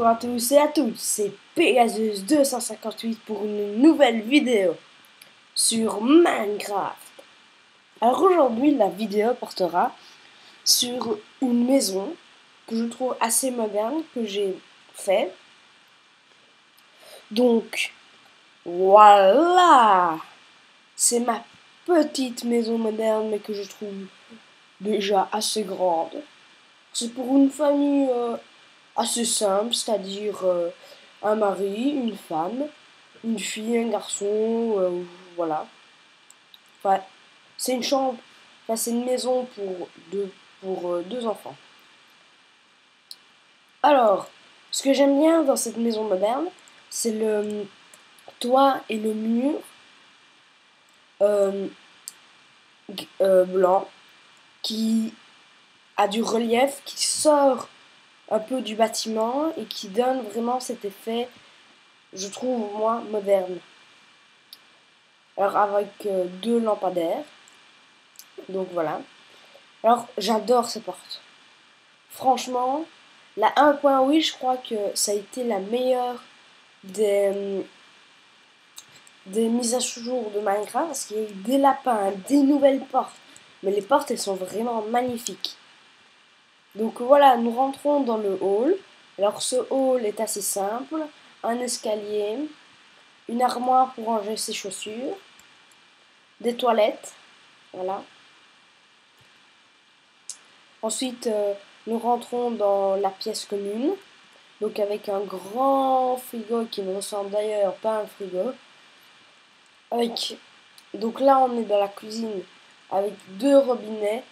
Bonjour à tous et à toutes, c'est Pegasus 258 pour une nouvelle vidéo sur Minecraft. Alors aujourd'hui la vidéo portera sur une maison que je trouve assez moderne, que j'ai fait. Donc voilà, c'est ma petite maison moderne mais que je trouve déjà assez grande. C'est pour une famille assez simple, c'est-à-dire un mari, une femme, une fille, un garçon, voilà. Enfin, c'est une chambre, enfin, c'est une maison pour deux enfants. Alors, ce que j'aime bien dans cette maison moderne, c'est le toit et le mur euh, blanc qui a du relief, qui sort un peu du bâtiment et qui donne vraiment cet effet, je trouve, moi, moderne. Alors avec deux lampadaires, donc voilà. Alors j'adore ces portes. Franchement, la 1.8, je crois que ça a été la meilleure des, des mises à jour de Minecraft, parce qu'il y a eu des lapins, des nouvelles portes. Mais les portes, elles sont vraiment magnifiques. Donc voilà, nous rentrons dans le hall. Alors ce hall est assez simple. Un escalier, une armoire pour ranger ses chaussures, des toilettes, voilà. Ensuite, nous rentrons dans la pièce commune, donc avec un grand frigo qui ne ressemble d'ailleurs pas à un frigo. Donc là, on est dans la cuisine avec deux robinets,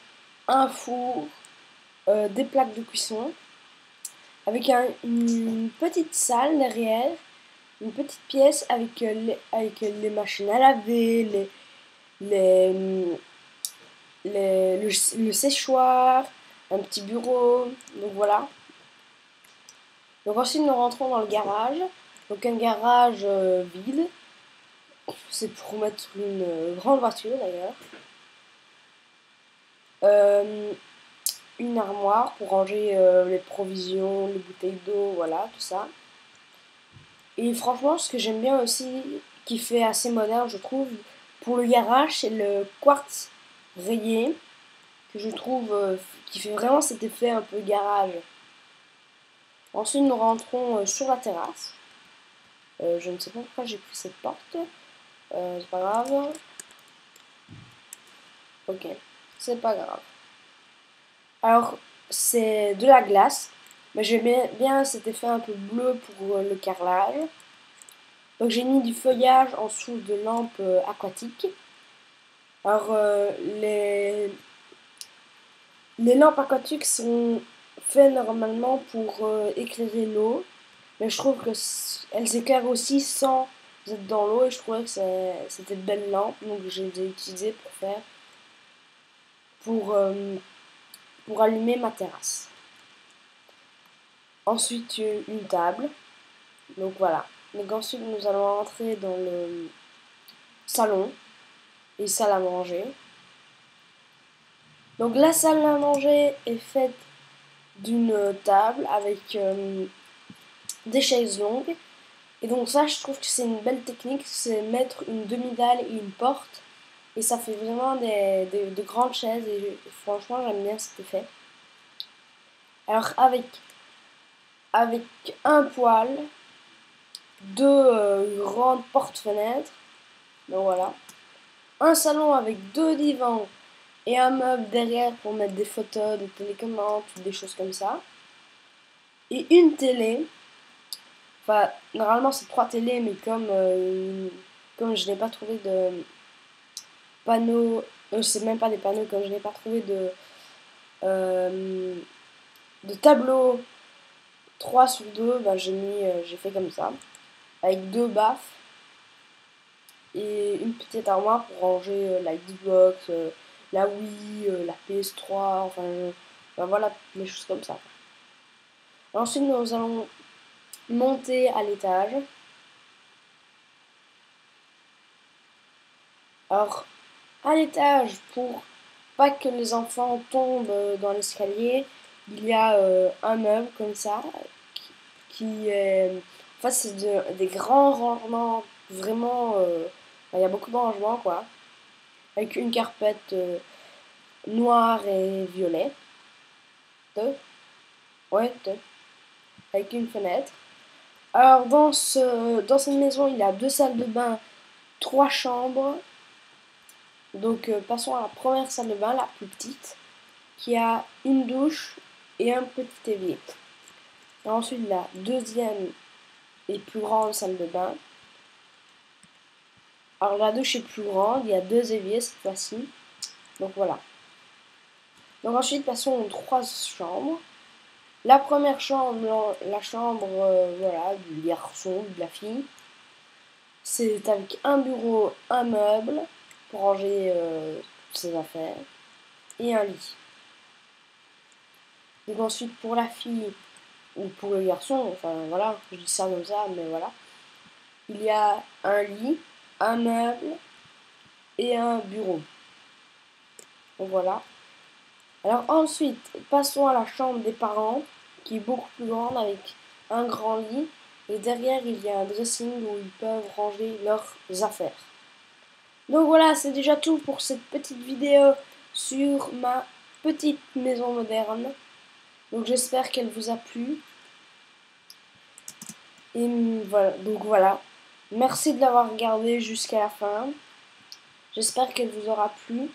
un four, des plaques de cuisson, avec une petite salle derrière, une petite pièce avec les machines à laver, les, le séchoir, un petit bureau, donc voilà. Donc ensuite nous rentrons dans le garage, donc un garage vide, c'est pour mettre une grande voiture d'ailleurs. Une armoire pour ranger les provisions, les bouteilles d'eau, voilà, tout ça. Et franchement, ce que j'aime bien aussi, qui fait assez moderne, je trouve, pour le garage, c'est le quartz rayé, que je trouve qui fait vraiment cet effet un peu garage. Ensuite, nous rentrons sur la terrasse. Je ne sais pas pourquoi j'ai pris cette porte. C'est pas grave. Ok, c'est pas grave. Alors, c'est de la glace. Mais j'aime bien cet effet un peu bleu pour le carrelage. Donc j'ai mis du feuillage en dessous de lampes aquatiques. Alors, les lampes aquatiques sont faites normalement pour éclairer l'eau. Mais je trouve qu'elles éclairent aussi sans être dans l'eau. Et je trouvais que c'était de belles lampes. Donc je les ai utilisées pour allumer ma terrasse. Ensuite, une table. Donc voilà. Donc ensuite, nous allons entrer dans le salon et salle à manger. Donc la salle à manger est faite d'une table avec des chaises longues. Et donc ça, je trouve que c'est une belle technique, c'est mettre une demi-dalle et une porte. Et ça fait vraiment de grandes chaises et franchement, j'aime bien cet effet. Alors avec un poêle, deux grandes portes-fenêtres, donc voilà. Un salon avec deux divans et un meuble derrière pour mettre des photos, des télécommandes, des choses comme ça. Et une télé. Enfin, normalement c'est trois télés, mais comme je n'ai pas trouvé de panneaux, c'est même pas des panneaux, comme je n'ai pas trouvé de tableau 3 sur 2, bah, j'ai fait comme ça, avec deux baffes et une petite armoire pour ranger la Xbox, la Wii, la PS3, enfin, voilà, des choses comme ça. Ensuite, nous allons monter à l'étage. Alors, à l'étage, pour pas que les enfants tombent dans l'escalier, il y a un meuble comme ça, qui est... En fait, c'est des grands rangements, vraiment... il y a beaucoup de rangements, quoi. Avec une carpette noire et violet. Ouais, avec une fenêtre. Alors, dans cette maison, il y a 2 salles de bain, 3 chambres. Donc, passons à la première salle de bain, la plus petite, qui a une douche et un petit évier. Et ensuite, la deuxième et plus grande salle de bain. Alors, la douche est plus grande, il y a 2 éviers cette fois-ci. Donc, voilà. Donc, ensuite, passons aux 3 chambres. La première chambre, la chambre voilà, du garçon, de la fille, c'est avec un bureau, un meuble pour ranger ses affaires et un lit. Donc ensuite pour la fille ou pour le garçon, enfin voilà, je dis ça comme ça, mais voilà, il y a un lit, un meuble et un bureau. Donc voilà. Alors ensuite, passons à la chambre des parents, qui est beaucoup plus grande avec un grand lit. Et derrière, il y a un dressing où ils peuvent ranger leurs affaires. Donc voilà, c'est déjà tout pour cette petite vidéo sur ma petite maison moderne. Donc j'espère qu'elle vous a plu. Et voilà, donc voilà. Merci de l'avoir regardé jusqu'à la fin. J'espère qu'elle vous aura plu.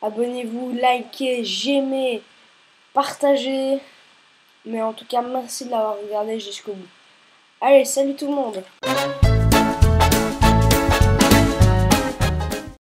Abonnez-vous, likez, j'aimez, partagez. Mais en tout cas, merci de l'avoir regardé jusqu'au bout. Allez, salut tout le monde!